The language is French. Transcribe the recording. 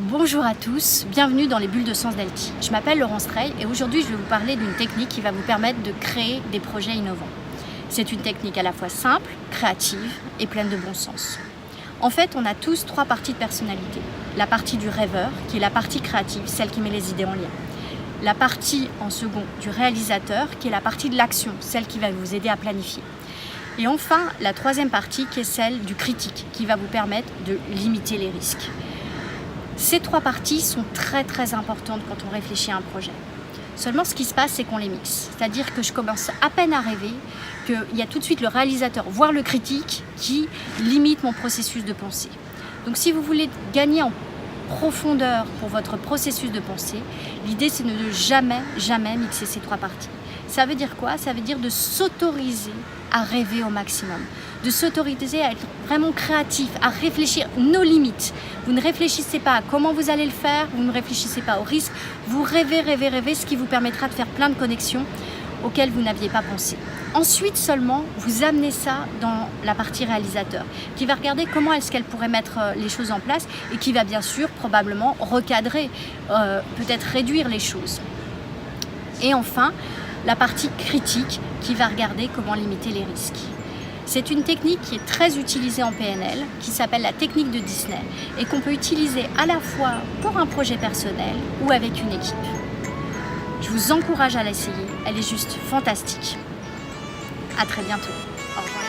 Bonjour à tous, bienvenue dans les bulles de sens d'Elty. Je m'appelle Laurence Treille et aujourd'hui je vais vous parler d'une technique qui va vous permettre de créer des projets innovants. C'est une technique à la fois simple, créative et pleine de bon sens. En fait, on a tous trois parties de personnalité. La partie du rêveur, qui est la partie créative, celle qui met les idées en lien. La partie en second du réalisateur, qui est la partie de l'action, celle qui va vous aider à planifier. Et enfin, la troisième partie qui est celle du critique, qui va vous permettre de limiter les risques. Ces trois parties sont très importantes quand on réfléchit à un projet. Seulement, ce qui se passe, c'est qu'on les mixe. C'est-à-dire que je commence à peine à rêver, qu'il y a tout de suite le réalisateur, voire le critique, qui limite mon processus de pensée. Donc si vous voulez gagner en profondeur pour votre processus de pensée, l'idée c'est de ne jamais mixer ces trois parties. Ça veut dire quoi? Ça veut dire de s'autoriser à rêver au maximum, de s'autoriser à être vraiment créatif, à réfléchir nos limites. Vous ne réfléchissez pas à comment vous allez le faire, vous ne réfléchissez pas au risque, vous rêvez, ce qui vous permettra de faire plein de connexions auxquelles vous n'aviez pas pensé. Ensuite seulement, vous amenez ça dans la partie réalisateur, qui va regarder comment est-ce qu'elle pourrait mettre les choses en place et qui va bien sûr probablement recadrer, peut-être réduire les choses. Et enfin, la partie critique qui va regarder comment limiter les risques. C'est une technique qui est très utilisée en PNL, qui s'appelle la technique de Disney et qu'on peut utiliser à la fois pour un projet personnel ou avec une équipe. Je vous encourage à l'essayer, elle est juste fantastique. À très bientôt. Au revoir.